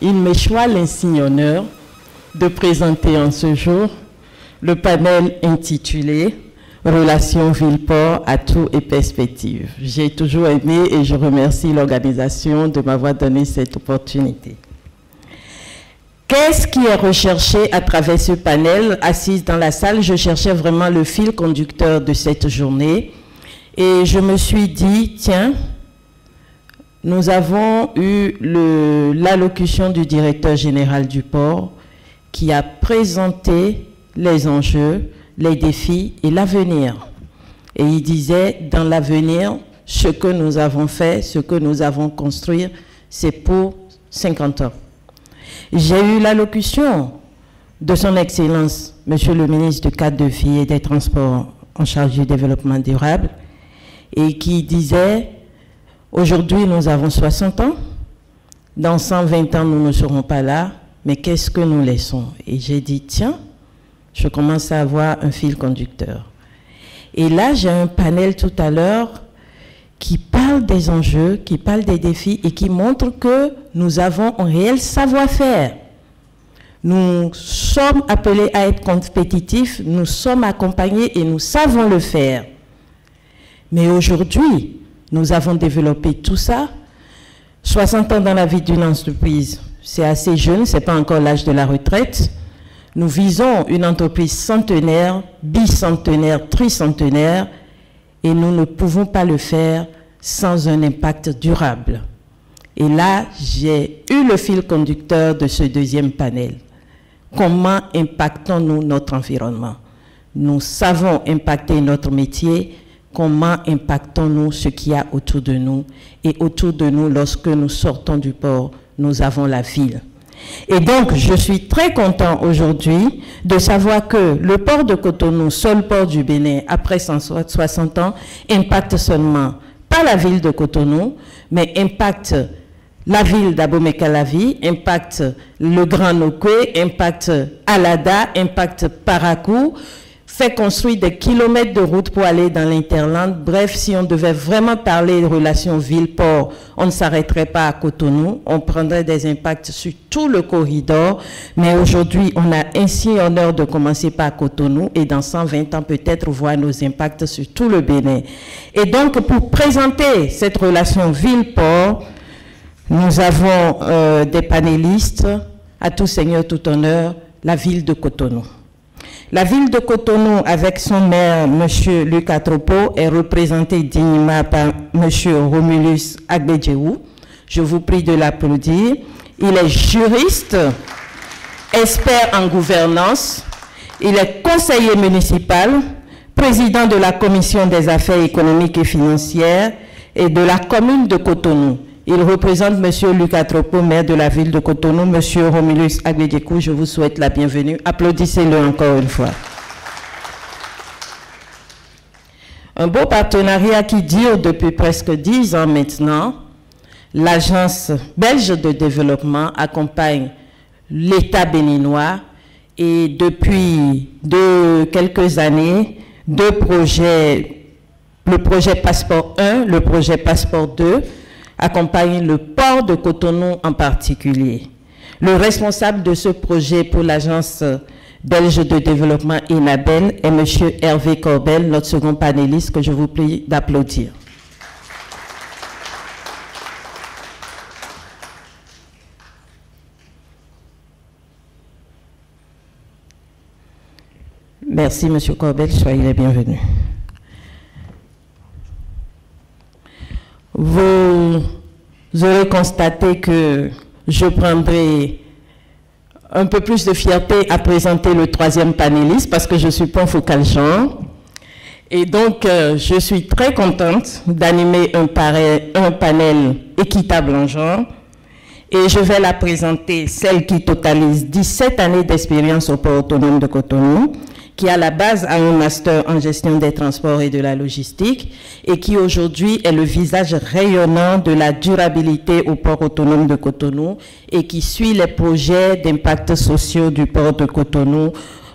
Il me choisit l'insigne honneur de présenter en ce jour le panel intitulé « Relations ville-port, atouts et perspectives ». J'ai toujours aimé et je remercie l'organisation de m'avoir donné cette opportunité. Qu'est-ce qui est recherché à travers ce panel? Assise dans la salle, je cherchais vraiment le fil conducteur de cette journée et je me suis dit, tiens, nous avons eu l'allocution du directeur général du port qui a présenté les enjeux, les défis et l'avenir. Et il disait, dans l'avenir, ce que nous avons fait, ce que nous avons construit, c'est pour 50 ans. J'ai eu l'allocution de son Excellence, Monsieur le ministre du Cadre de Vie et des Transports en charge du développement durable, et qui disait, aujourd'hui nous avons 60 ans, dans 120 ans nous ne serons pas là, mais qu'est-ce que nous laissons? Et j'ai dit, tiens, je commence à avoir un fil conducteur. Et là, j'ai un panel tout à l'heure qui parle des enjeux, qui parle des défis et qui montre que nous avons un réel savoir-faire. Nous sommes appelés à être compétitifs, nous sommes accompagnés et nous savons le faire. Mais aujourd'hui, nous avons développé tout ça. 60 ans dans la vie d'une entreprise, c'est assez jeune, ce n'est pas encore l'âge de la retraite. Nous visons une entreprise centenaire, bicentenaire, tricentenaire, et nous ne pouvons pas le faire sans un impact durable. Et là, j'ai eu le fil conducteur de ce deuxième panel. Comment impactons-nous notre environnement? Nous savons impacter notre métier. Comment impactons-nous ce qu'il y a autour de nous? Et autour de nous, lorsque nous sortons du port, nous avons la ville. Et donc, je suis très content aujourd'hui de savoir que le port de Cotonou, seul port du Bénin, après 160 ans, impacte seulement, pas la ville de Cotonou, mais impacte la ville d'Abomey-Calavi, impacte le Grand Nokoué, impacte Alada, impacte Parakou, fait construire des kilomètres de route pour aller dans l'Interland. Bref, si on devait vraiment parler de relations ville-port, on ne s'arrêterait pas à Cotonou, on prendrait des impacts sur tout le corridor, mais aujourd'hui, on a ainsi honneur de commencer par Cotonou et dans 120 ans, peut-être voir nos impacts sur tout le Bénin. Et donc, pour présenter cette relation ville-port, nous avons des panélistes, à tout seigneur, tout honneur, la ville de Cotonou. La ville de Cotonou, avec son maire, M. Luc Atropo, est représentée dignement par M. Romulus Agbedjeou. Je vous prie de l'applaudir. Il est juriste, expert en gouvernance. Il est conseiller municipal, président de la commission des affaires économiques et financières et de la commune de Cotonou. Il représente M. Luc Atropo, maire de la ville de Cotonou. M. Romulus Agbedjeou, je vous souhaite la bienvenue. Applaudissez-le encore une fois. Un beau partenariat qui dure depuis presque 10 ans maintenant. L'Agence belge de développement accompagne l'État béninois et depuis quelques années, deux projets, le projet Passeport 1, le projet Passeport 2, accompagne le port de Cotonou en particulier. Le responsable de ce projet pour l'Agence belge de développement INABEL est M. Hervé Corbel, notre second panéliste, que je vous prie d'applaudir. Merci, M. Corbel, soyez les bienvenus. Vous aurez constaté que je prendrai un peu plus de fierté à présenter le troisième panéliste parce que je suis point focal genre. Et donc, je suis très contente d'animer un panel équitable en genre. Et je vais la présenter, celle qui totalise 17 années d'expérience au port autonome de Cotonou, qui à la base a un master en gestion des transports et de la logistique et qui aujourd'hui est le visage rayonnant de la durabilité au port autonome de Cotonou et qui suit les projets d'impact sociaux du port de Cotonou.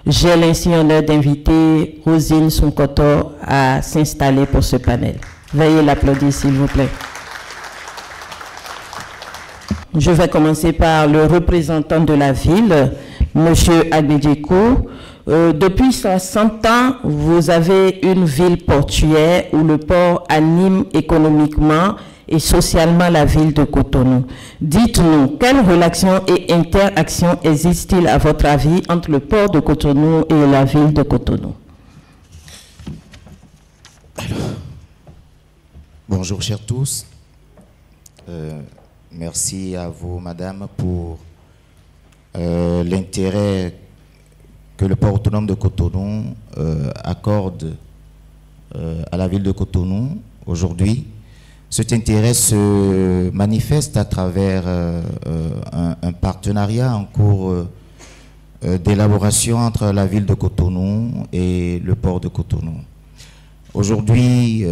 J'ai l'insigne honneur d'inviter Rosine Sonkoto à s'installer pour ce panel. Veuillez l'applaudir s'il vous plaît. Je vais commencer par le représentant de la ville, M. Abedjekou. Depuis 60 ans, vous avez une ville portuaire où le port anime économiquement et socialement la ville de Cotonou. Dites-nous, quelles relations et interactions existent-ils à votre avis entre le port de Cotonou et la ville de Cotonou? Alors, bonjour chers tous. Merci à vous, madame, pour l'intérêt que le port autonome de Cotonou accorde à la ville de Cotonou aujourd'hui. Cet intérêt se manifeste à travers un partenariat en cours d'élaboration entre la ville de Cotonou et le port de Cotonou. Aujourd'hui,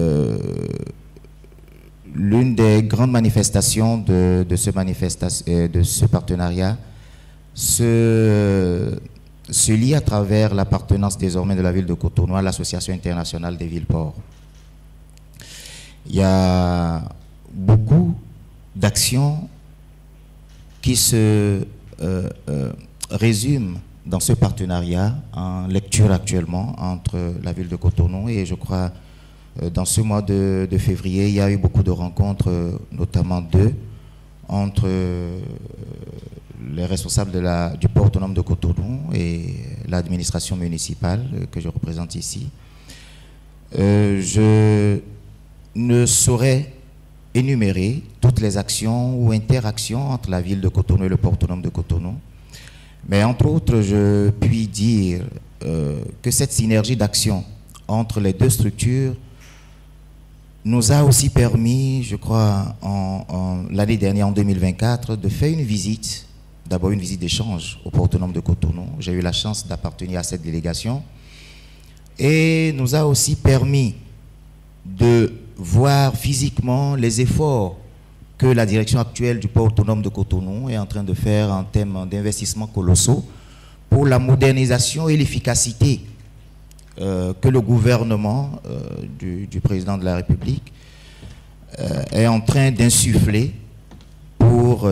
l'une des grandes manifestations de ce partenariat se lie à travers l'appartenance désormais de la ville de Cotonou à l'Association internationale des villes-ports. Il y a beaucoup d'actions qui se résument dans ce partenariat en lecture actuellement entre la ville de Cotonou et je crois dans ce mois de février, il y a eu beaucoup de rencontres, notamment deux, entre les responsables du port autonome de Cotonou et l'administration municipale que je représente ici. Je ne saurais énumérer toutes les actions ou interactions entre la ville de Cotonou et le port autonome de Cotonou. Mais entre autres, je puis dire que cette synergie d'action entre les deux structures nous a aussi permis, je crois, l'année dernière, en 2024, de faire une visite, d'abord une visite d'échange au port autonome de Cotonou. J'ai eu la chance d'appartenir à cette délégation. Et nous a aussi permis de voir physiquement les efforts que la direction actuelle du port autonome de Cotonou est en train de faire en termes d'investissements colossaux pour la modernisation et l'efficacité que le gouvernement du président de la République est en train d'insuffler pour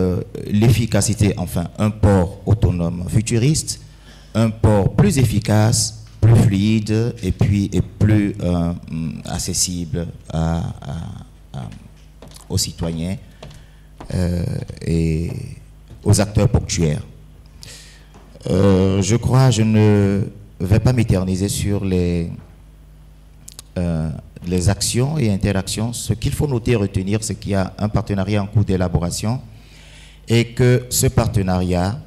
l'efficacité, enfin un port autonome futuriste, un port plus efficace, plus fluide et puis plus accessible aux citoyens et aux acteurs portuaires. Je crois, je ne vais pas m'éterniser sur les actions et interactions. Ce qu'il faut noter et retenir, c'est qu'il y a un partenariat en cours d'élaboration et que ce partenariat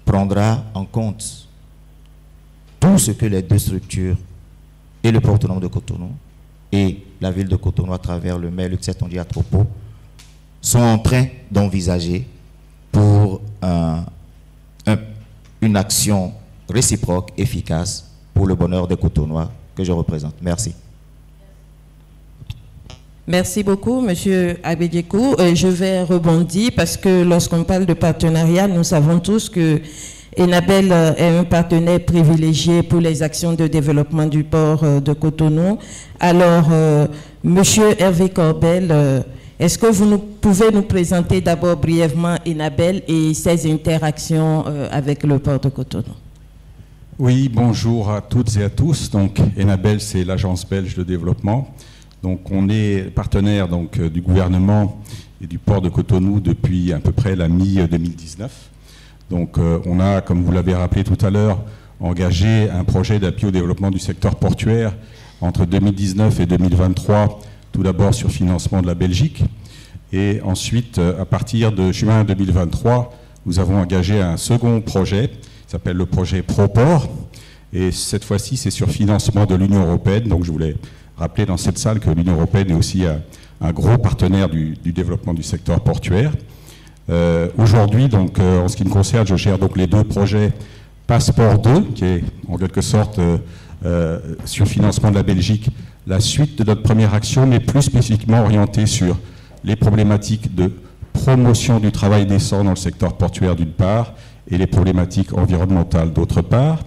prendra en compte tout ce que les deux structures et le port autonome de Cotonou et la ville de Cotonou à travers le maire Luc Setonji Atropo sont en train d'envisager pour une action réciproque, efficace pour le bonheur des Cotonois que je représente. Merci. Merci beaucoup, M. Abedjekou. Je vais rebondir parce que lorsqu'on parle de partenariat, nous savons tous que Enabel est un partenaire privilégié pour les actions de développement du port de Cotonou. Alors, M. Hervé Corbel, est-ce que vous pouvez nous présenter d'abord brièvement Enabel et ses interactions avec le port de Cotonou? Oui, bonjour à toutes et à tous. Donc, Enabel, c'est l'agence belge de développement. Donc, on est partenaire du gouvernement et du port de Cotonou depuis à peu près la mi-2019. Donc, on a, comme vous l'avez rappelé tout à l'heure, engagé un projet d'appui au développement du secteur portuaire entre 2019 et 2023, tout d'abord sur financement de la Belgique. Et ensuite, à partir de juin 2023, nous avons engagé un second projet, qui s'appelle le projet ProPort. Et cette fois-ci, c'est sur financement de l'Union européenne. Donc, je voulais rappeler dans cette salle que l'Union européenne est aussi un gros partenaire du développement du secteur portuaire. Aujourd'hui, donc, en ce qui me concerne, je gère donc les deux projets Passeport 2, qui est en quelque sorte sur financement de la Belgique, la suite de notre première action, mais plus spécifiquement orientée sur les problématiques de promotion du travail décent dans le secteur portuaire d'une part, et les problématiques environnementales d'autre part.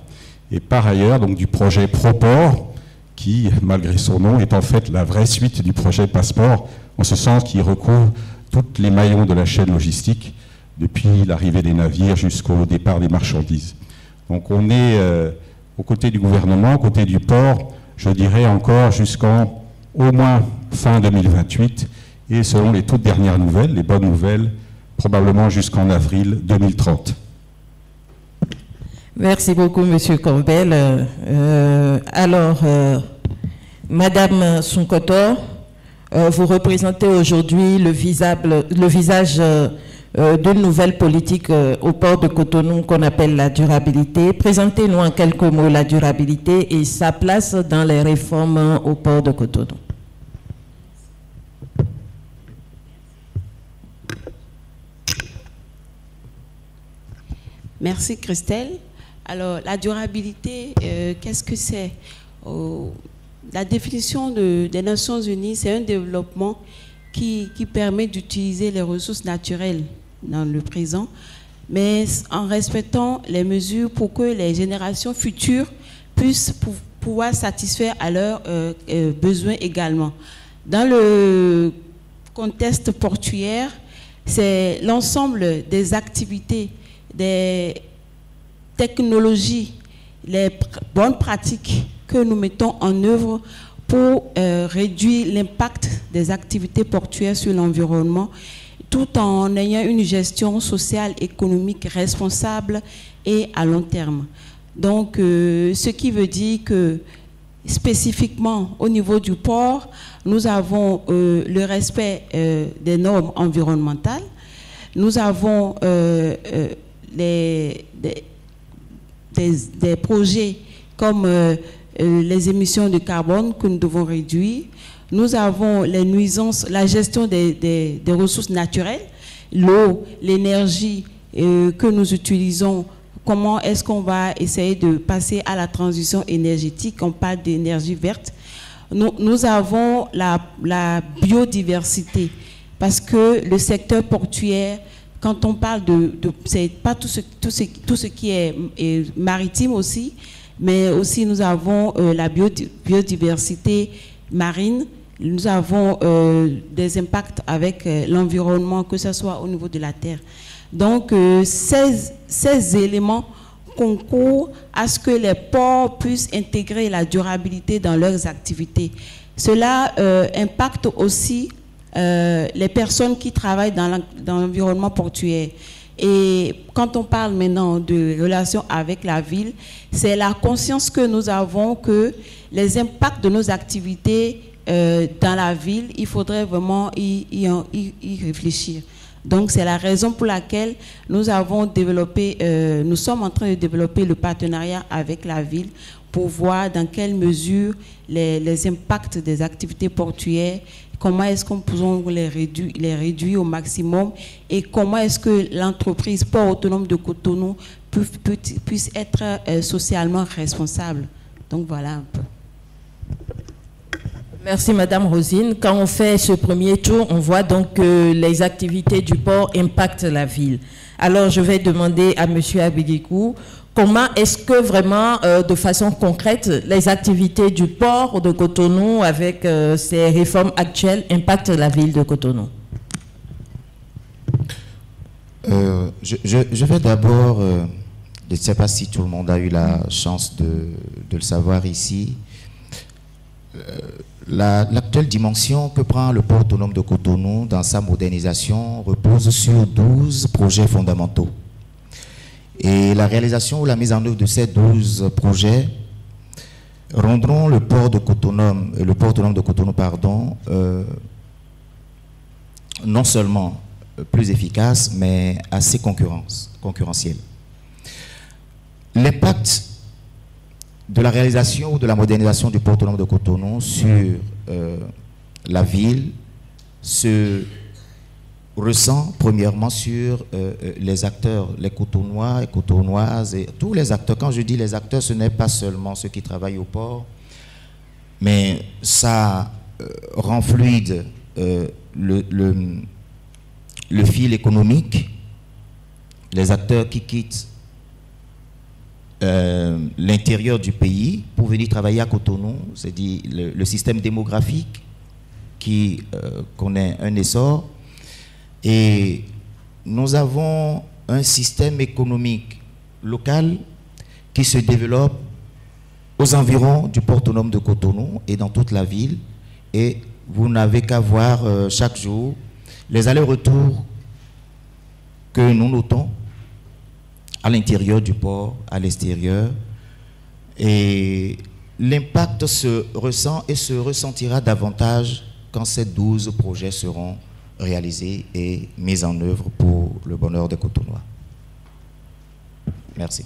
Et par ailleurs, donc, du projet ProPort, qui, malgré son nom, est en fait la vraie suite du projet Passeport, en ce sens qu'il recouvre tous les maillons de la chaîne logistique, depuis l'arrivée des navires jusqu'au départ des marchandises. Donc on est aux côtés du gouvernement, aux côtés du port, je dirais encore jusqu'en au moins fin 2028, et selon les toutes dernières nouvelles, les bonnes nouvelles, probablement jusqu'en avril 2030. Merci beaucoup, Monsieur Corbel. Madame Sunkoto, vous représentez aujourd'hui le visage d'une nouvelle politique au port de Cotonou qu'on appelle la durabilité. Présentez-nous en quelques mots la durabilité et sa place dans les réformes au port de Cotonou. Merci Christelle. Alors la durabilité, qu'est-ce que c'est? La définition des Nations Unies, c'est un développement qui permet d'utiliser les ressources naturelles dans le présent, mais en respectant les mesures pour que les générations futures puissent pouvoir satisfaire à leurs besoins également. Dans le contexte portuaire, c'est l'ensemble des activités, des technologies, les bonnes pratiques que nous mettons en œuvre pour réduire l'impact des activités portuaires sur l'environnement, tout en ayant une gestion sociale, économique responsable et à long terme. Donc, ce qui veut dire que spécifiquement au niveau du port, nous avons le respect des normes environnementales, nous avons des projets comme les émissions de carbone que nous devons réduire. Nous avons les nuisances, la gestion des ressources naturelles, l'eau, l'énergie que nous utilisons. Comment est-ce qu'on va essayer de passer à la transition énergétique? On parle d'énergie verte. Nous avons la biodiversité, parce que le secteur portuaire, quand on parle c'est pas tout ce qui est maritime aussi, mais aussi nous avons la biodiversité marine, nous avons des impacts avec l'environnement, que ce soit au niveau de la terre. Donc, ces éléments concourent à ce que les ports puissent intégrer la durabilité dans leurs activités. Cela impacte aussi les personnes qui travaillent dans l'environnement portuaire. Et quand on parle maintenant de relations avec la ville, c'est la conscience que nous avons que les impacts de nos activités dans la ville, il faudrait vraiment y réfléchir. Donc, c'est la raison pour laquelle nous avons développé, nous sommes en train de développer le partenariat avec la ville pour voir dans quelle mesure les impacts des activités portuaires, comment est-ce qu'on peut les réduire au maximum et comment est-ce que l'entreprise Port Autonome de Cotonou puisse être socialement responsable. Donc, voilà un peu. Merci Madame Rosine. Quand on fait ce premier tour, on voit donc que les activités du port impactent la ville. Alors je vais demander à Monsieur Abedikou, comment est-ce que vraiment, de façon concrète, les activités du port de Cotonou avec ces réformes actuelles impactent la ville de Cotonou? Je vais d'abord, je ne sais pas si tout le monde a eu la chance de le savoir ici, l'actuelle dimension que prend le port autonome de Cotonou dans sa modernisation repose sur 12 projets fondamentaux. Et la réalisation ou la mise en œuvre de ces 12 projets rendront le port autonome de Cotonou, non seulement plus efficace, mais assez concurrentiel. L'impact de la réalisation ou de la modernisation du port autonome de Cotonou sur la ville se ressent premièrement sur les acteurs, les Cotonnois et Cotonnoises et tous les acteurs. Quand je dis les acteurs, ce n'est pas seulement ceux qui travaillent au port, mais ça rend fluide le fil économique, les acteurs qui quittent l'intérieur du pays pour venir travailler à Cotonou, c'est-à-dire le système démographique qui connaît un essor, Et nous avons un système économique local qui se développe aux environs du port autonome de Cotonou et dans toute la ville. Et vous n'avez qu'à voir chaque jour les allers-retours que nous notons à l'intérieur du port, à l'extérieur. Et l'impact se ressent et se ressentira davantage quand ces 12 projets seront réalisés et mis en œuvre pour le bonheur des Cotonnois. Merci.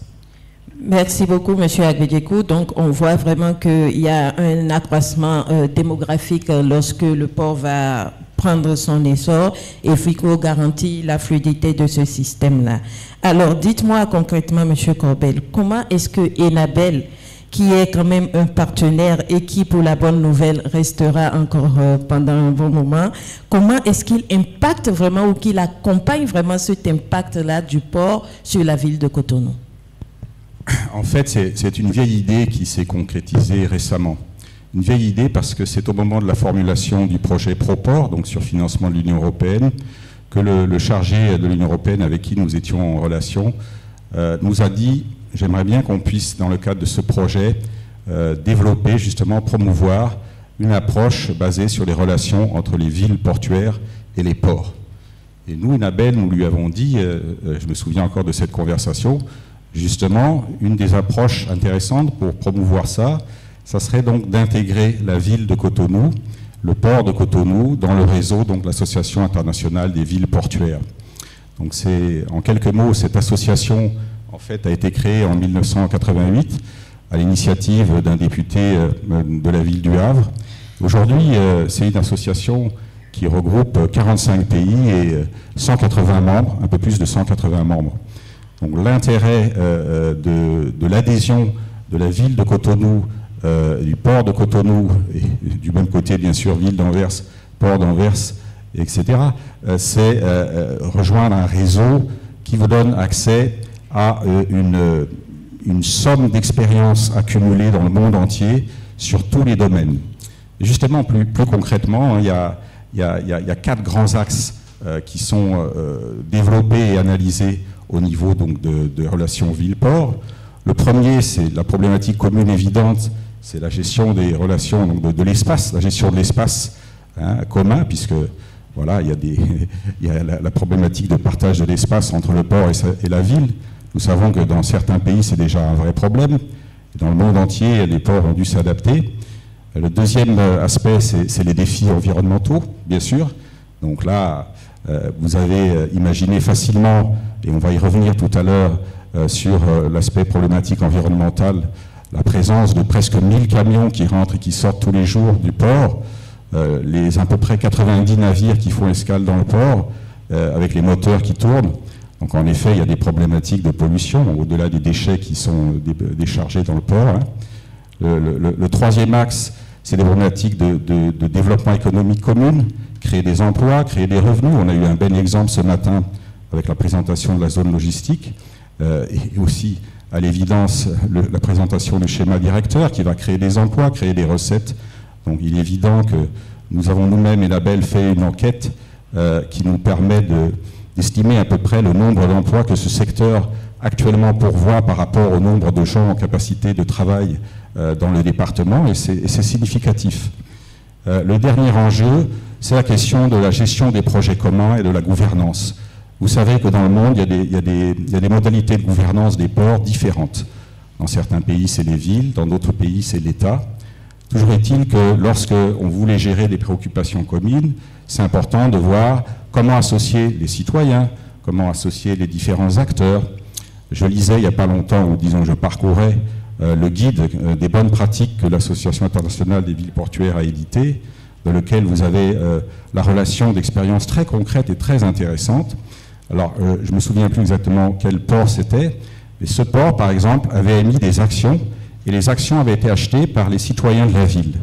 Merci beaucoup, M. Agbedjekou. Donc, on voit vraiment qu'il y a un accroissement démographique lorsque le port va prendre son essor et FICO garantit la fluidité de ce système-là. Alors, dites-moi concrètement, M. Corbel, comment est-ce que Enabel, qui est quand même un partenaire et qui, pour la bonne nouvelle, restera encore pendant un bon moment, comment est-ce qu'il impacte vraiment ou qu'il accompagne vraiment cet impact-là du port sur la ville de Cotonou? En fait, c'est une vieille idée qui s'est concrétisée récemment. Une vieille idée parce que c'est au moment de la formulation du projet Proport, donc sur financement de l'Union européenne, que le chargé de l'Union européenne avec qui nous étions en relation nous a dit « J'aimerais bien qu'on puisse, dans le cadre de ce projet, développer, justement, promouvoir une approche basée sur les relations entre les villes portuaires et les ports. » Et nous, Enabel, nous lui avons dit, je me souviens encore de cette conversation, justement, une des approches intéressantes pour promouvoir ça, ça serait donc d'intégrer la ville de Cotonou, le port de Cotonou, dans le réseau de l'Association internationale des villes portuaires. Donc c'est, en quelques mots, cette association en fait a été créée en 1988 à l'initiative d'un député de la ville du Havre. Aujourd'hui, c'est une association qui regroupe 45 pays et 180 membres, un peu plus de 180 membres. Donc l'intérêt de l'adhésion de la ville de Cotonou, du port de Cotonou, et du même côté bien sûr ville d'Anvers, port d'Anvers, etc., c'est rejoindre un réseau qui vous donne accès à une somme d'expériences accumulées dans le monde entier sur tous les domaines. Et justement, plus concrètement, il y a 4 grands axes qui sont développés et analysés au niveau donc, de relations ville-port. Le premier, c'est la problématique commune évidente, c'est la gestion des relations donc de l'espace, la gestion de l'espace commun, puisque voilà, il y a la problématique de partage de l'espace entre le port et la ville. Nous savons que dans certains pays, c'est déjà un vrai problème. Dans le monde entier, les ports ont dû s'adapter. Le deuxième aspect, c'est les défis environnementaux, bien sûr. Donc là, vous avez imaginé facilement, et on va y revenir tout à l'heure sur l'aspect problématique environnemental, la présence de presque 1000 camions qui rentrent et qui sortent tous les jours du port, les à peu près 90 navires qui font escale dans le port, avec les moteurs qui tournent. Donc en effet, il y a des problématiques de pollution, au-delà des déchets qui sont déchargés dans le port. Le troisième axe, c'est des problématiques de développement économique commune, créer des emplois, créer des revenus. On a eu un bel exemple ce matin avec la présentation de la zone logistique et aussi, à l'évidence, la présentation du schéma directeur qui va créer des emplois, créer des recettes. Donc il est évident que nous avons nous-mêmes, Enabel, fait une enquête qui nous permet d'estimer à peu près le nombre d'emplois que ce secteur actuellement pourvoit par rapport au nombre de gens en capacité de travail dans le département, et c'est significatif. Le dernier enjeu, c'est la question de la gestion des projets communs et de la gouvernance. Vous savez que dans le monde, il y a des modalités de gouvernance des ports différentes. Dans certains pays, c'est les villes, dans d'autres pays, c'est l'État. Toujours est-il que lorsqu'on voulait gérer des préoccupations communes, c'est important de voir comment associer les citoyens, comment associer les différents acteurs. Je lisais il n'y a pas longtemps, ou disons je parcourais, le guide des bonnes pratiques que l'Association internationale des villes portuaires a édité, dans lequel vous avez la relation d'expériences très concrètes et très intéressantes. Alors, je ne me souviens plus exactement quel port c'était, mais ce port, par exemple, avait émis des actions, et les actions avaient été achetées par les citoyens de la ville.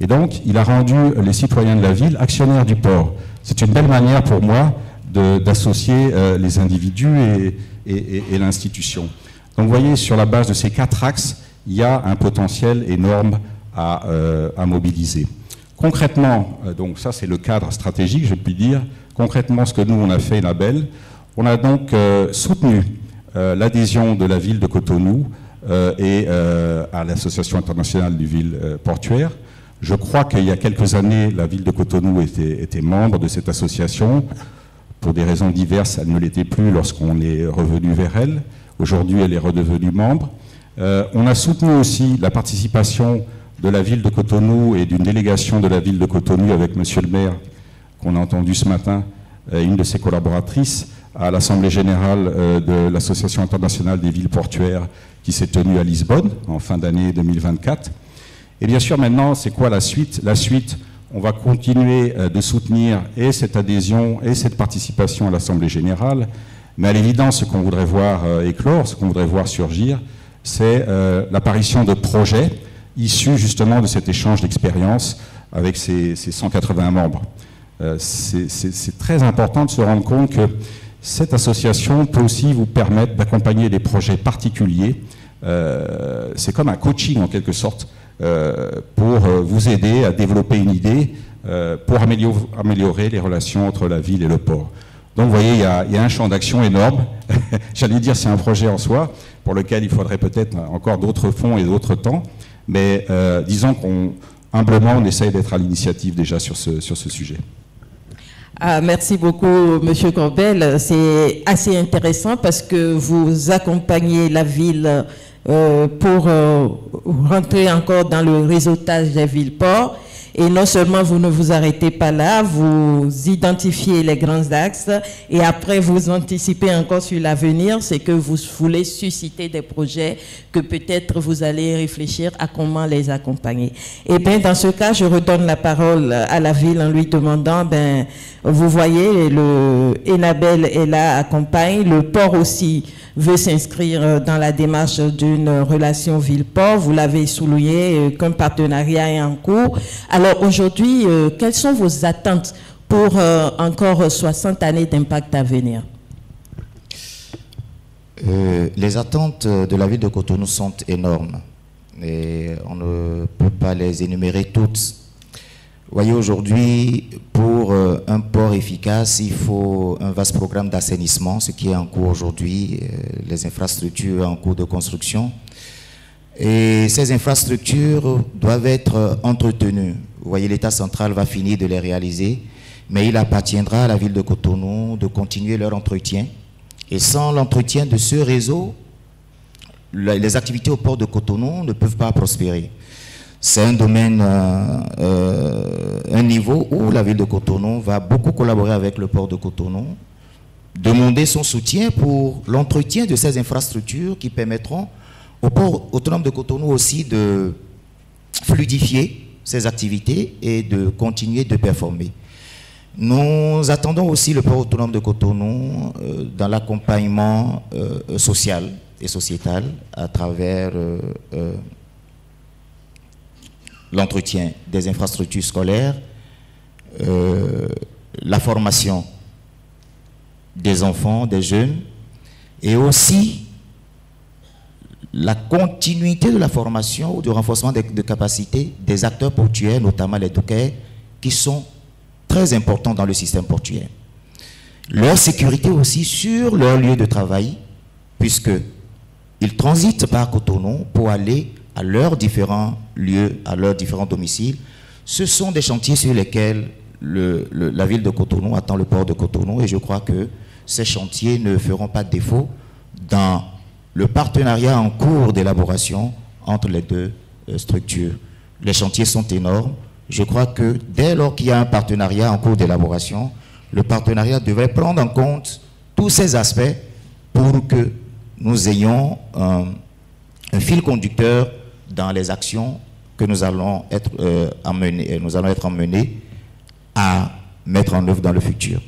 Et donc, il a rendu les citoyens de la ville actionnaires du port. C'est une belle manière pour moi d'associer les individus et l'institution. Donc, vous voyez, sur la base de ces 4 axes, il y a un potentiel énorme à mobiliser. Concrètement, donc ça c'est le cadre stratégique, je puis dire. Concrètement, ce que nous on a fait, Enabel, on a donc soutenu l'adhésion de la ville de Cotonou et à l'Association internationale des villes portuaires. Je crois qu'il y a quelques années, la ville de Cotonou était membre de cette association. Pour des raisons diverses, elle ne l'était plus lorsqu'on est revenu vers elle. Aujourd'hui, elle est redevenue membre. On a soutenu aussi la participation de la ville de Cotonou et d'une délégation de la ville de Cotonou avec monsieur le maire, qu'on a entendu ce matin, une de ses collaboratrices, à l'Assemblée générale de l'Association internationale des villes portuaires qui s'est tenue à Lisbonne en fin d'année 2024. Et bien sûr, maintenant, c'est quoi la suite? La suite, on va continuer de soutenir et cette adhésion et cette participation à l'Assemblée générale, mais à l'évidence, ce qu'on voudrait voir éclore, ce qu'on voudrait voir surgir, c'est l'apparition de projets issus justement de cet échange d'expériences avec ces 180 membres. C'est très important de se rendre compte que cette association peut aussi vous permettre d'accompagner des projets particuliers. C'est comme un coaching en quelque sorte pour vous aider à développer une idée pour améliorer les relations entre la ville et le port. Donc vous voyez, il y a un champ d'action énorme. J'allais dire c'est un projet en soi pour lequel il faudrait peut-être encore d'autres fonds et d'autres temps. Mais disons qu'humblement, on essaye d'être à l'initiative déjà sur ce sujet. Merci beaucoup, Monsieur Corbel. C'est assez intéressant parce que vous accompagnez la ville pour rentrer encore dans le réseautage des villes-ports. Et non seulement vous ne vous arrêtez pas là, vous identifiez les grands axes et après vous anticipez encore sur l'avenir, c'est que vous voulez susciter des projets que peut-être vous allez réfléchir à comment les accompagner. Et bien dans ce cas, je redonne la parole à la ville en lui demandant, vous voyez, le Enabel est là, accompagne, le port aussi veut s'inscrire dans la démarche d'une relation ville-port. Vous l'avez souligné, qu'un partenariat est en cours. Alors aujourd'hui, quelles sont vos attentes pour encore 60 années d'impact à venir? Les attentes de la ville de Cotonou sont énormes et on ne peut pas les énumérer toutes. Vous voyez, aujourd'hui, pour un port efficace, il faut un vaste programme d'assainissement, ce qui est en cours aujourd'hui, les infrastructures en cours de construction. Et ces infrastructures doivent être entretenues. Vous voyez, l'État central va finir de les réaliser, mais il appartiendra à la ville de Cotonou de continuer leur entretien. Et sans l'entretien de ce réseau, les activités au port de Cotonou ne peuvent pas prospérer. C'est un domaine, un niveau où la ville de Cotonou va beaucoup collaborer avec le port de Cotonou, demander son soutien pour l'entretien de ces infrastructures qui permettront au port autonome de Cotonou aussi de fluidifier ses activités et de continuer de performer. Nous attendons aussi le port autonome de Cotonou dans l'accompagnement social et sociétal à travers l'entretien des infrastructures scolaires, la formation des enfants, des jeunes, et aussi la continuité de la formation ou du renforcement de capacités des acteurs portuaires, notamment les dockers, qui sont très importants dans le système portuaire. Leur sécurité aussi sur leur lieu de travail, puisqu'ils transitent par Cotonou pour aller à leurs différents lieux, à leurs différents domiciles. Ce sont des chantiers sur lesquels la ville de Cotonou attend le port de Cotonou et je crois que ces chantiers ne feront pas défaut dans le partenariat en cours d'élaboration entre les deux structures. Les chantiers sont énormes. Je crois que dès lors qu'il y a un partenariat en cours d'élaboration, le partenariat devrait prendre en compte tous ces aspects pour que nous ayons un fil conducteur dans les actions que nous allons être emmenés à mettre en œuvre dans le futur.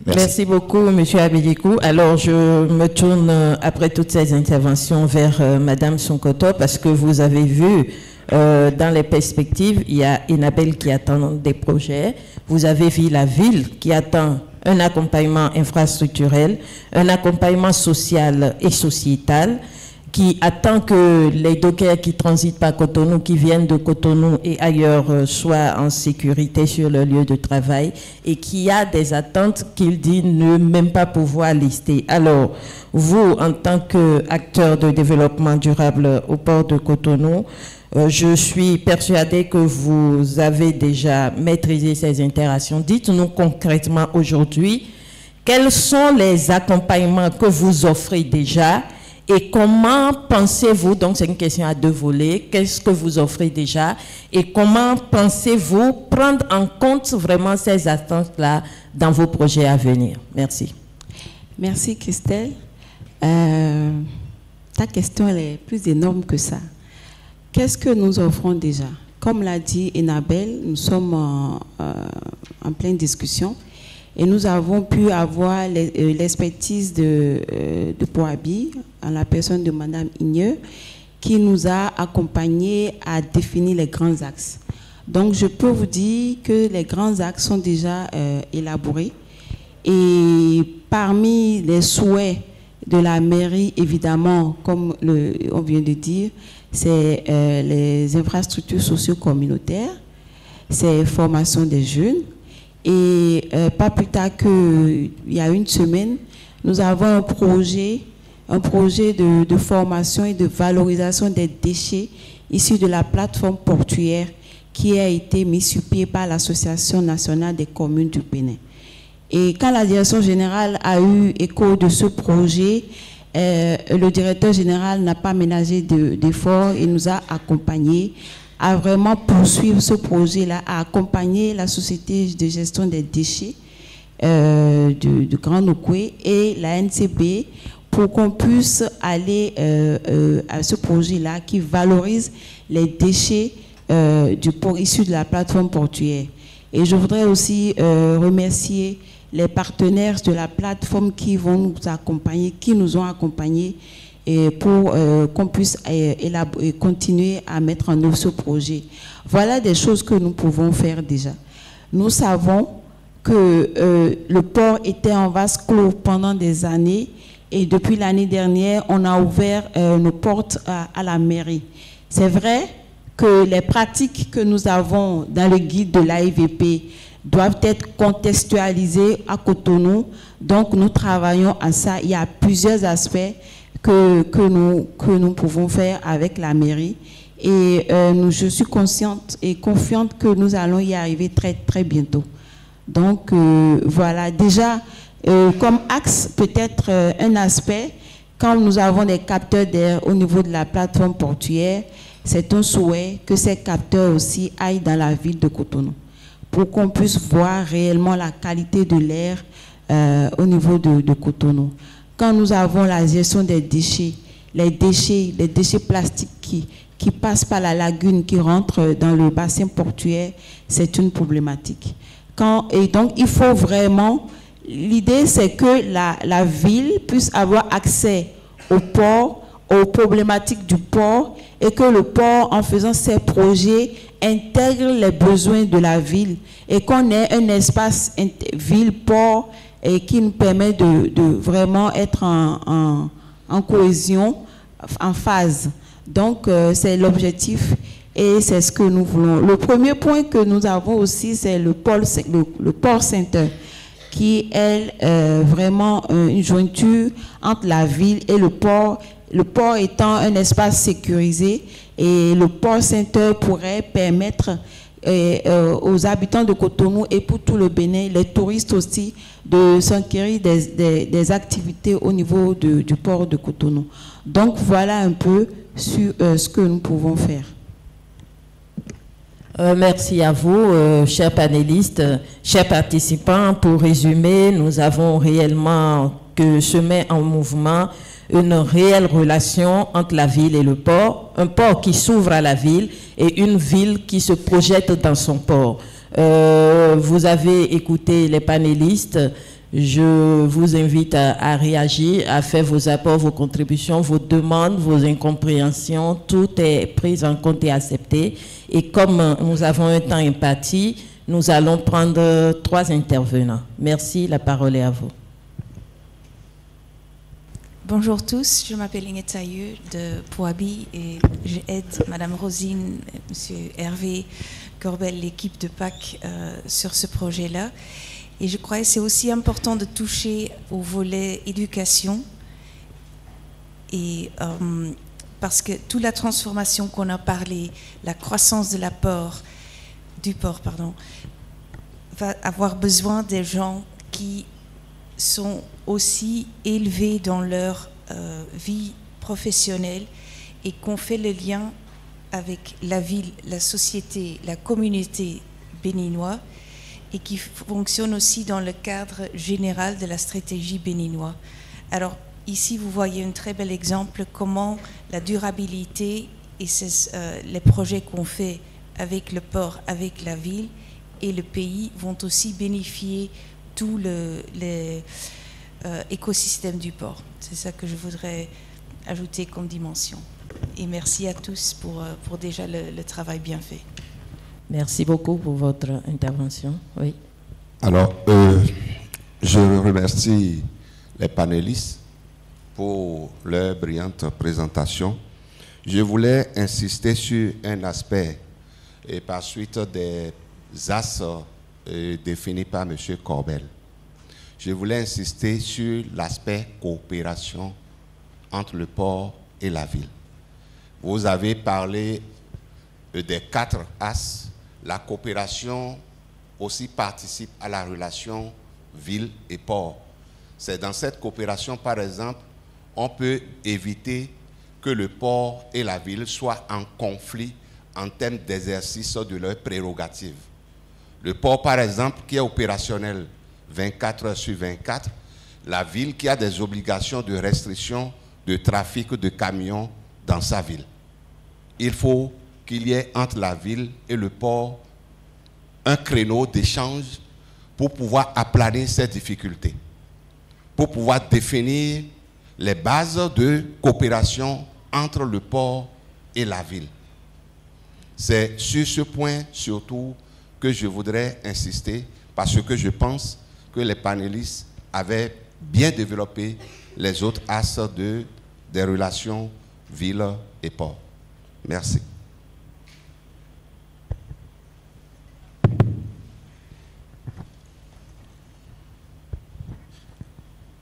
Merci beaucoup, M. Abédikou. Alors, je me tourne, après toutes ces interventions, vers Mme Sonkoto, parce que vous avez vu, dans les perspectives, il y a Enabel qui attend des projets. Vous avez vu la ville qui attend un accompagnement infrastructurel, un accompagnement social et sociétal. qui attend que les dockers qui transitent par Cotonou, qui viennent de Cotonou et ailleurs, soient en sécurité sur leur lieu de travail et qui a des attentes qu'il dit ne même pas pouvoir lister. Alors, vous, en tant qu'acteur de développement durable au port de Cotonou, je suis persuadée que vous avez déjà maîtrisé ces interactions. Dites-nous concrètement aujourd'hui, quels sont les accompagnements que vous offrez déjà et comment pensez-vous, donc c'est une question à deux volets, qu'est-ce que vous offrez déjà et comment pensez-vous prendre en compte vraiment ces attentes-là dans vos projets à venir? Merci. Merci Christelle. Ta question elle est plus énorme que ça. Qu'est-ce que nous offrons déjà? Comme l'a dit Enabel, nous sommes en pleine discussion et nous avons pu avoir l'expertise de Poabi, en la personne de Madame Igneux, qui nous a accompagnés à définir les grands axes. Donc, je peux vous dire que les grands axes sont déjà élaborés. Et parmi les souhaits de la mairie, évidemment, comme on vient de dire, c'est les infrastructures socio-communautaires, c'est formation des jeunes. Et pas plus tard qu'il y a une semaine, nous avons un projet de formation et de valorisation des déchets issus de la plateforme portuaire qui a été mis sur pied par l'Association nationale des communes du Bénin. Et quand la direction générale a eu écho de ce projet, le directeur général n'a pas ménagé d'efforts et nous a accompagnés à vraiment poursuivre ce projet-là, à accompagner la société de gestion des déchets du Grand Nokoué et la NCB pour qu'on puisse aller à ce projet-là qui valorise les déchets du port issus de la plateforme portuaire. Et je voudrais aussi remercier les partenaires de la plateforme qui vont nous accompagner, qui nous ont accompagnés et pour qu'on puisse continuer à mettre en œuvre ce projet. Voilà des choses que nous pouvons faire déjà. Nous savons que le port était en vase clos pendant des années et depuis l'année dernière, on a ouvert nos portes à la mairie. C'est vrai que les pratiques que nous avons dans le guide de l'AIVP doivent être contextualisées à Cotonou. Donc, nous travaillons à ça. Il y a plusieurs aspects que nous pouvons faire avec la mairie. Et je suis consciente et confiante que nous allons y arriver très, très bientôt. Donc, voilà. Déjà, comme axe, peut-être un aspect, quand nous avons des capteurs d'air au niveau de la plateforme portuaire, c'est un souhait que ces capteurs aussi aillent dans la ville de Cotonou pour qu'on puisse voir réellement la qualité de l'air au niveau de Cotonou. Quand nous avons la gestion des déchets, les déchets plastiques qui passent par la lagune, qui rentrent dans le bassin portuaire, c'est une problématique. Et donc, il faut vraiment... L'idée, c'est que la ville puisse avoir accès au port, aux problématiques du port, et que le port, en faisant ses projets, intègre les besoins de la ville, et qu'on ait un espace ville-port et qui nous permet de vraiment être en cohésion, en phase. Donc, c'est l'objectif et c'est ce que nous voulons. Le premier point que nous avons aussi, c'est le port center, qui est vraiment une jointure entre la ville et le port étant un espace sécurisé, et le port center pourrait permettre aux habitants de Cotonou et pour tout le Bénin, les touristes aussi, de s'enquérir des activités au niveau du port de Cotonou. Donc voilà un peu sur ce que nous pouvons faire. Merci à vous, chers panélistes, chers participants. Pour résumer, nous avons réellement que se met en mouvement une réelle relation entre la ville et le port, un port qui s'ouvre à la ville et une ville qui se projette dans son port. Vous avez écouté les panélistes. Je vous invite à réagir, à faire vos apports, vos contributions, vos demandes, vos incompréhensions. Tout est pris en compte et accepté. Et comme nous avons un temps imparti, nous allons prendre 3 intervenants. Merci, la parole est à vous. Bonjour tous, je m'appelle Inge Tailleux de Poabi et j'aide Madame Rosine, Monsieur Hervé Corbel, l'équipe de PAC sur ce projet-là. Et je crois que c'est aussi important de toucher au volet éducation et parce que toute la transformation qu'on a parlé, la croissance de du port, va avoir besoin des gens qui sont aussi élevés dans leur vie professionnelle et qu'on fait le lien avec la ville, la société, la communauté béninoise et qui fonctionne aussi dans le cadre général de la stratégie béninoise. Alors ici, vous voyez un très bel exemple comment la durabilité et les projets qu'on fait avec le port, avec la ville et le pays vont aussi bénéficier tout l'écosystème du port. C'est ça que je voudrais ajouter comme dimension. Et merci à tous pour déjà le travail bien fait. Merci beaucoup pour votre intervention. Oui. Alors, je remercie les panélistes pour leur brillante présentation. Je voulais insister sur un aspect et par suite des axes définis par M. Corbel. Je voulais insister sur l'aspect coopération entre le port et la ville. Vous avez parlé des 4 axes. La coopération aussi participe à la relation ville et port. C'est dans cette coopération, par exemple, on peut éviter que le port et la ville soient en conflit en termes d'exercice de leurs prérogatives. Le port, par exemple, qui est opérationnel 24 heures sur 24, la ville qui a des obligations de restriction de trafic de camions dans sa ville. Il faut qu'il y ait entre la ville et le port un créneau d'échange pour pouvoir aplanir ces difficultés, pour pouvoir définir les bases de coopération entre le port et la ville. C'est sur ce point surtout que je voudrais insister parce que je pense que les panélistes avaient bien développé les autres axes des relations ville et port. Merci.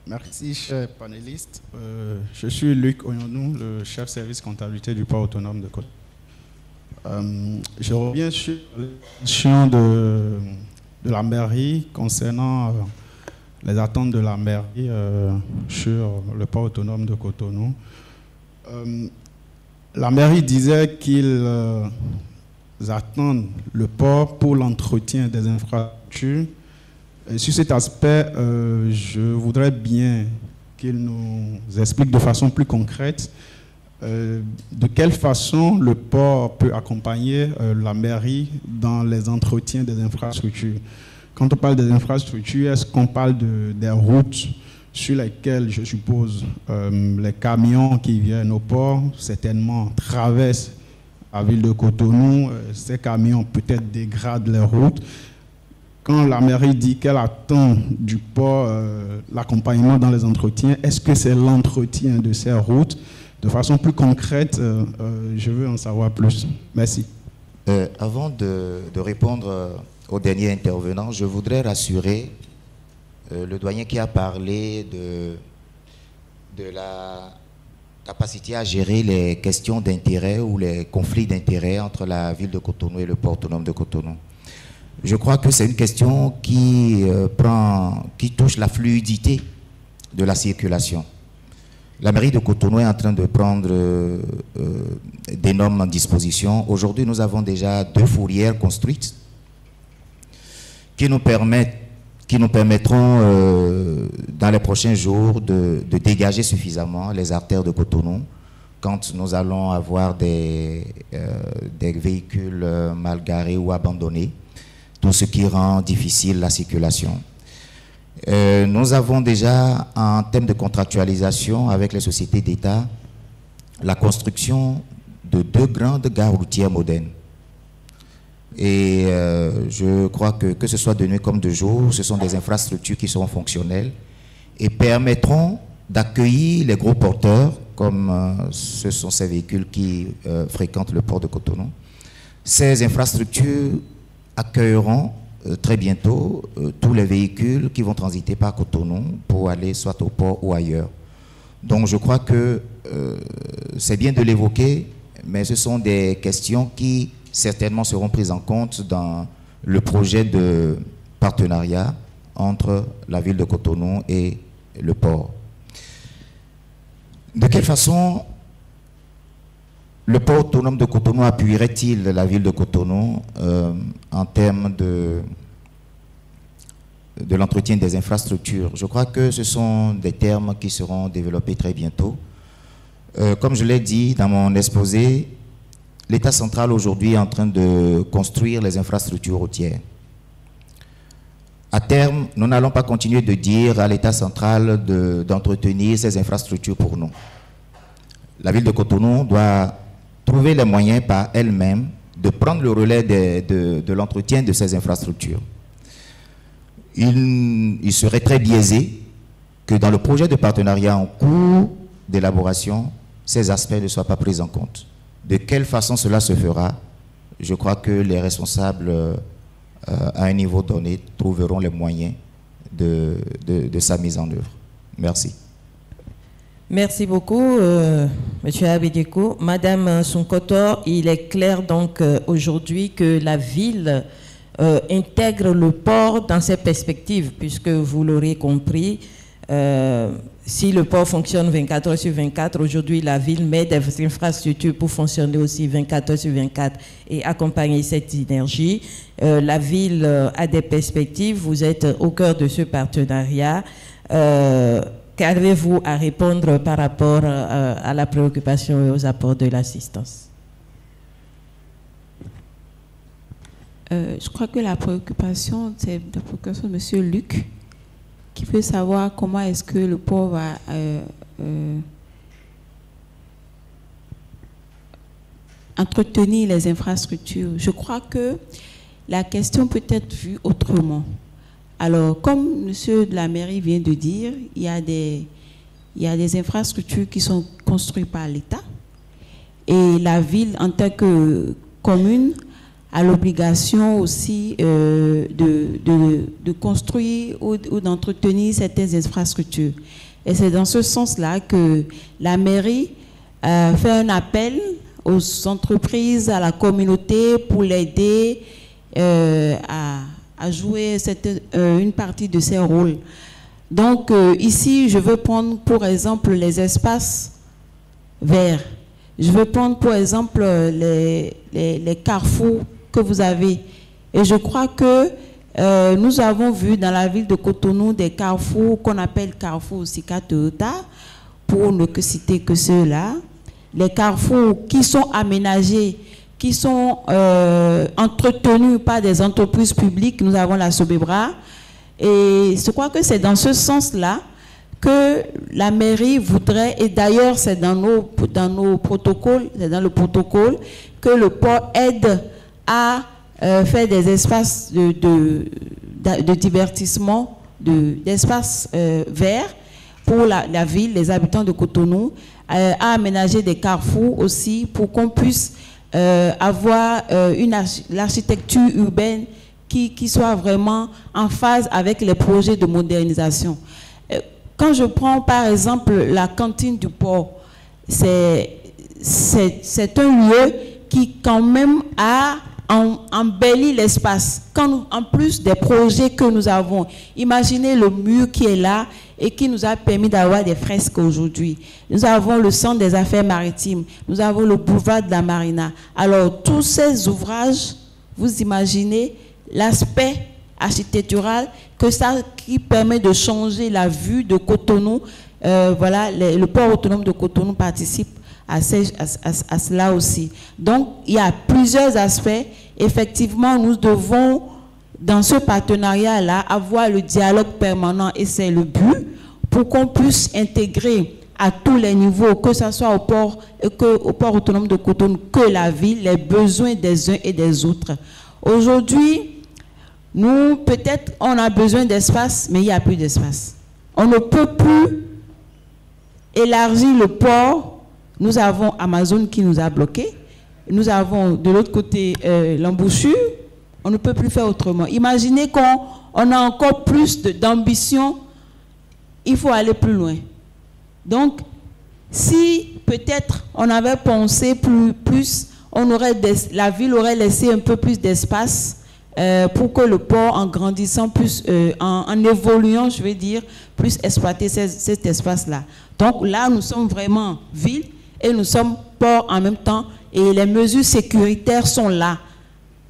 Merci, chers panélistes. Je suis Luc Oyonou, le chef service comptabilité du port autonome de Côte. Je reviens sur la question de la mairie concernant les attentes de la mairie sur le port autonome de Cotonou. La mairie disait qu'ils attendent le port pour l'entretien des infrastructures. Et sur cet aspect, je voudrais bien qu'ils nous expliquent de façon plus concrète de quelle façon le port peut accompagner la mairie dans les entretiens des infrastructures. Quand on parle des infrastructures, est-ce qu'on parle des routes sur lesquelles, je suppose, les camions qui viennent au port, certainement, traversent la ville de Cotonou, ces camions peut-être dégradent les routes. Quand la mairie dit qu'elle attend du port l'accompagnement dans les entretiens, est-ce que c'est l'entretien de ces routes? De façon plus concrète, je veux en savoir plus. Merci. Avant de répondre au dernier intervenant, je voudrais rassurer le doyen qui a parlé de la capacité à gérer les questions d'intérêt ou les conflits d'intérêt entre la ville de Cotonou et le port autonome de Cotonou. Je crois que c'est une question qui touche la fluidité de la circulation. La mairie de Cotonou est en train de prendre des normes en disposition. Aujourd'hui, nous avons déjà 2 fourrières construites qui nous permettront dans les prochains jours de dégager suffisamment les artères de Cotonou quand nous allons avoir des véhicules mal garés ou abandonnés, tout ce qui rend difficile la circulation. Nous avons déjà, en termes de contractualisation avec les sociétés d'État, la construction de 2 grandes gares routières modernes. Et je crois que ce soit de nuit comme de jour, ce sont des infrastructures qui seront fonctionnelles et permettront d'accueillir les gros porteurs, comme ce sont ces véhicules qui fréquentent le port de Cotonou. Ces infrastructures accueilleront très bientôt tous les véhicules qui vont transiter par Cotonou pour aller soit au port ou ailleurs. Donc je crois que c'est bien de l'évoquer, mais ce sont des questions qui certainement seront prises en compte dans le projet de partenariat entre la ville de Cotonou et le port. De quelle façon le port autonome de Cotonou appuierait-il la ville de Cotonou en termes de l'entretien des infrastructures? Je crois que ce sont des termes qui seront développés très bientôt. Comme je l'ai dit dans mon exposé, l'État central aujourd'hui est en train de construire les infrastructures routières. À terme, nous n'allons pas continuer de dire à l'État central d'entretenir ces infrastructures pour nous. La ville de Cotonou doit trouver les moyens par elle-même de prendre le relais de l'entretien de ces infrastructures. Il serait très biaisé que dans le projet de partenariat en cours d'élaboration, ces aspects ne soient pas pris en compte. De quelle façon cela se fera? Je crois que les responsables à un niveau donné trouveront les moyens de sa mise en œuvre. Merci. Merci beaucoup, M. Abidiko. Madame Sunkoto, il est clair donc aujourd'hui que la ville intègre le port dans ses perspectives, puisque vous l'aurez compris, si le port fonctionne 24 heures sur 24, aujourd'hui la ville met des infrastructures pour fonctionner aussi 24 heures sur 24 et accompagner cette synergie. La ville a des perspectives, vous êtes au cœur de ce partenariat. Qu'avez-vous à répondre par rapport à la préoccupation et aux apports de l'assistance? Je crois que la préoccupation, c'est la préoccupation de M. Luc, qui veut savoir comment est-ce que le port va entretenir les infrastructures. Je crois que la question peut être vue autrement. Alors, comme monsieur de la mairie vient de dire, il y a des infrastructures qui sont construites par l'État et la ville, en tant que commune, a l'obligation aussi de construire ou d'entretenir certaines infrastructures. Et c'est dans ce sens-là que la mairie fait un appel aux entreprises, à la communauté pour l'aider à jouer une partie de ses rôles. Donc ici, je veux prendre pour exemple les espaces verts. Je veux prendre pour exemple les carrefours que vous avez. Et je crois que nous avons vu dans la ville de Cotonou des carrefours qu'on appelle carrefours Sika Toyota, pour ne citer que ceux-là. Les carrefours qui sont aménagés, qui sont entretenus par des entreprises publiques. Nous avons la Sobebra. Et je crois que c'est dans ce sens-là que la mairie voudrait, et d'ailleurs c'est dans nos protocoles, c'est dans le protocole, que le port aide à faire des espaces de divertissement, d'espaces verts pour la ville, les habitants de Cotonou, à aménager des carrefours aussi pour qu'on puisse avoir l'architecture urbaine qui soit vraiment en phase avec les projets de modernisation. Quand je prends par exemple la cantine du port, c'est un lieu qui quand même a embelli l'espace. En plus des projets que nous avons, imaginez le mur qui est là et qui nous a permis d'avoir des fresques aujourd'hui. Nous avons le centre des affaires maritimes, nous avons le boulevard de la Marina. Alors tous ces ouvrages, vous imaginez l'aspect architectural que ça qui permet de changer la vue de Cotonou. Voilà, le port autonome de Cotonou participe à cela aussi. Donc, il y a plusieurs aspects. Effectivement, nous devons, dans ce partenariat-là, avoir le dialogue permanent, et c'est le but, pour qu'on puisse intégrer à tous les niveaux, que ce soit au port autonome de Cotonou, que la ville, les besoins des uns et des autres. Aujourd'hui, nous, peut-être, on a besoin d'espace, mais il n'y a plus d'espace. On ne peut plus élargir le port, nous avons Amazon qui nous a bloqués. Nous avons de l'autre côté l'embouchure. On ne peut plus faire autrement. Imaginez qu'on a encore plus d'ambition. Il faut aller plus loin. Donc, si peut-être on avait pensé plus, la ville aurait laissé un peu plus d'espace pour que le port, en grandissant plus, en évoluant, je vais dire, plus exploiter cet espace-là. Donc là, nous sommes vraiment ville et nous sommes port en même temps et les mesures sécuritaires sont là.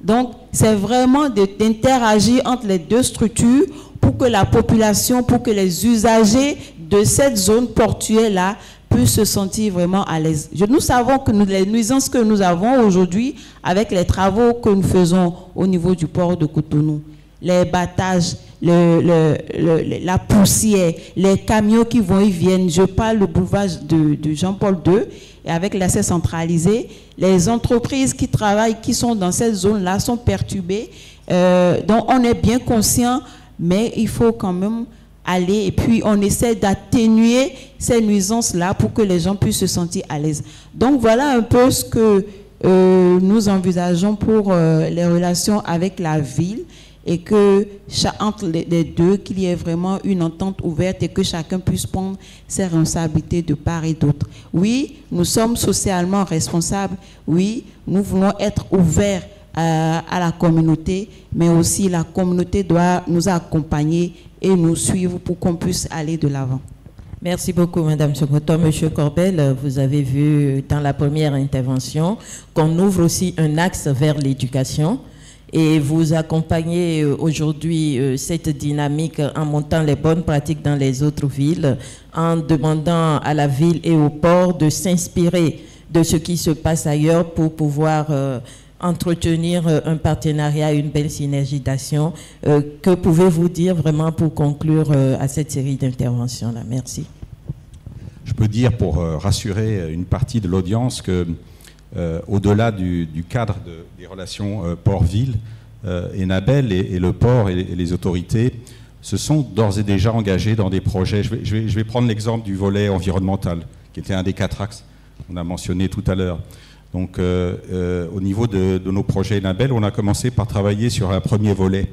Donc, c'est vraiment d'interagir entre les deux structures pour que la population, pour que les usagers de cette zone portuaire-là puissent se sentir vraiment à l'aise. Nous savons que les nuisances que nous avons aujourd'hui avec les travaux que nous faisons au niveau du port de Cotonou, les battages, la poussière, les camions qui vont et viennent. Je parle du boulevard de Jean-Paul II et avec l'accès centralisé, les entreprises qui travaillent, qui sont dans cette zone-là sont perturbées. Donc on est bien conscient, mais il faut quand même aller et puis on essaie d'atténuer ces nuisances-là pour que les gens puissent se sentir à l'aise. Donc voilà un peu ce que nous envisageons pour les relations avec la ville et que entre les deux, qu'il y ait vraiment une entente ouverte et que chacun puisse prendre ses responsabilités de part et d'autre. Oui, nous sommes socialement responsables. Oui, nous voulons être ouverts à la communauté, mais aussi la communauté doit nous accompagner et nous suivre pour qu'on puisse aller de l'avant. Merci beaucoup, Madame Sokoto. Monsieur Corbel, vous avez vu dans la première intervention qu'on ouvre aussi un axe vers l'éducation et vous accompagnez aujourd'hui cette dynamique en montant les bonnes pratiques dans les autres villes, en demandant à la ville et au port de s'inspirer de ce qui se passe ailleurs pour pouvoir entretenir un partenariat, une belle synergie d'action. Que pouvez-vous dire vraiment pour conclure à cette série d'interventions-là? Merci. Je peux dire, pour rassurer une partie de l'audience, que au-delà du cadre des relations port-ville, Enabel et le port et les autorités se sont d'ores et déjà engagés dans des projets. Je vais prendre l'exemple du volet environnemental, qui était un des 4 axes qu'on a mentionné tout à l'heure. Donc, au niveau de nos projets Enabel, on a commencé par travailler sur un premier volet.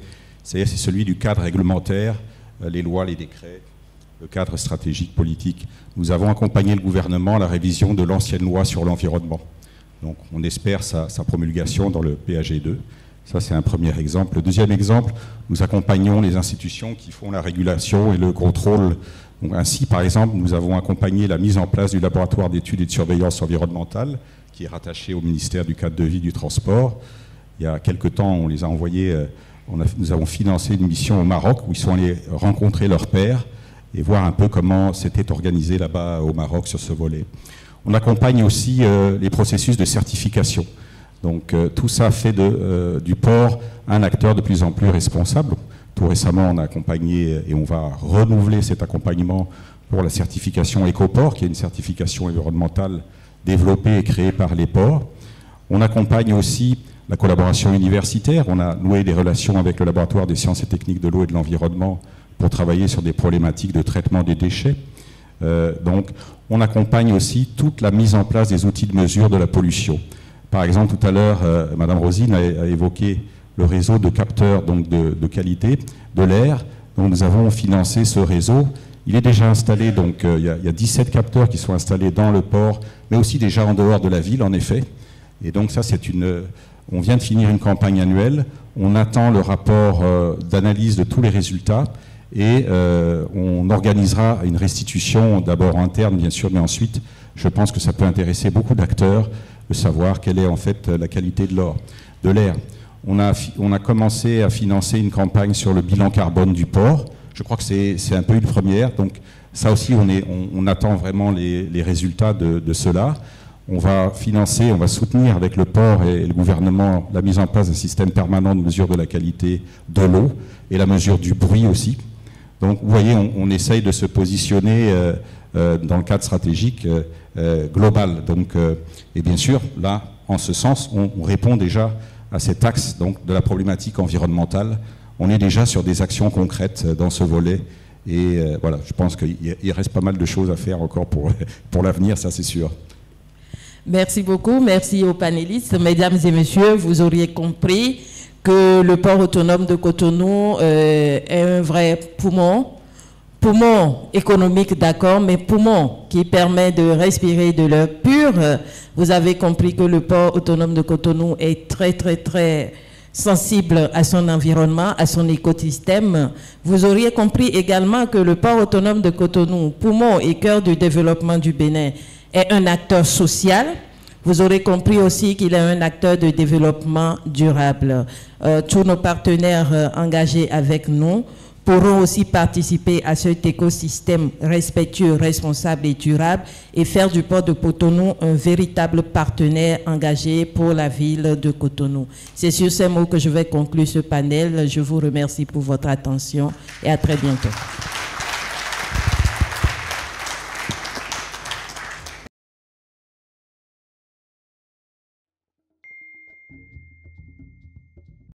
C'est celui du cadre réglementaire, les lois, les décrets, le cadre stratégique politique. Nous avons accompagné le gouvernement à la révision de l'ancienne loi sur l'environnement. Donc, on espère sa promulgation dans le PAG2. Ça, c'est un premier exemple. Le deuxième exemple, nous accompagnons les institutions qui font la régulation et le contrôle. Donc, ainsi, par exemple, nous avons accompagné la mise en place du laboratoire d'études et de surveillance environnementale, qui est rattaché au ministère du cadre de vie et du transport. Il y a quelque temps, on les a envoyés, nous avons financé une mission au Maroc où ils sont allés rencontrer leurs pairs et voir un peu comment c'était organisé là-bas au Maroc sur ce volet. On accompagne aussi les processus de certification. Donc tout ça fait du port un acteur de plus en plus responsable. Tout récemment, on a accompagné et on va renouveler cet accompagnement pour la certification Écoport, qui est une certification environnementale développée et créée par les ports. On accompagne aussi la collaboration universitaire. On a noué des relations avec le laboratoire des sciences et techniques de l'eau et de l'environnement pour travailler sur des problématiques de traitement des déchets. Donc, on accompagne aussi toute la mise en place des outils de mesure de la pollution. Par exemple, tout à l'heure, Madame Rosine a évoqué le réseau de capteurs donc de qualité de l'air. Donc, nous avons financé ce réseau. Il est déjà installé, donc il y a 17 capteurs qui sont installés dans le port, mais aussi déjà en dehors de la ville, en effet. Et donc ça, on vient de finir une campagne annuelle. On attend le rapport d'analyse de tous les résultats et on organisera une restitution, d'abord interne, bien sûr, mais ensuite, je pense que ça peut intéresser beaucoup d'acteurs de savoir quelle est en fait la qualité de l'air. On a commencé à financer une campagne sur le bilan carbone du port. Je crois que c'est un peu une première. Donc ça aussi, on attend vraiment les résultats de cela. On va financer, on va soutenir avec le port et le gouvernement la mise en place d'un système permanent de mesure de la qualité de l'eau et la mesure du bruit aussi. Donc vous voyez, on essaye de se positionner dans le cadre stratégique global. Donc, et bien sûr, là, en ce sens, on répond déjà à cet axe donc, de la problématique environnementale. On est déjà sur des actions concrètes dans ce volet Et voilà, je pense qu'il reste pas mal de choses à faire encore pour l'avenir, ça c'est sûr. Merci beaucoup, merci aux panélistes. Mesdames et messieurs, vous auriez compris que le port autonome de Cotonou est un vrai poumon économique, d'accord, mais poumon qui permet de respirer de l'air pur. Vous avez compris que le port autonome de Cotonou est très, très, très sensible à son environnement, à son écosystème. Vous auriez compris également que le port autonome de Cotonou, poumon et cœur du développement du Bénin, est un acteur social. Vous aurez compris aussi qu'il est un acteur de développement durable. Tous nos partenaires engagés avec nous pourront aussi participer à cet écosystème respectueux, responsable et durable et faire du port de Cotonou un véritable partenaire engagé pour la ville de Cotonou. C'est sur ces mots que je vais conclure ce panel. Je vous remercie pour votre attention et à très bientôt.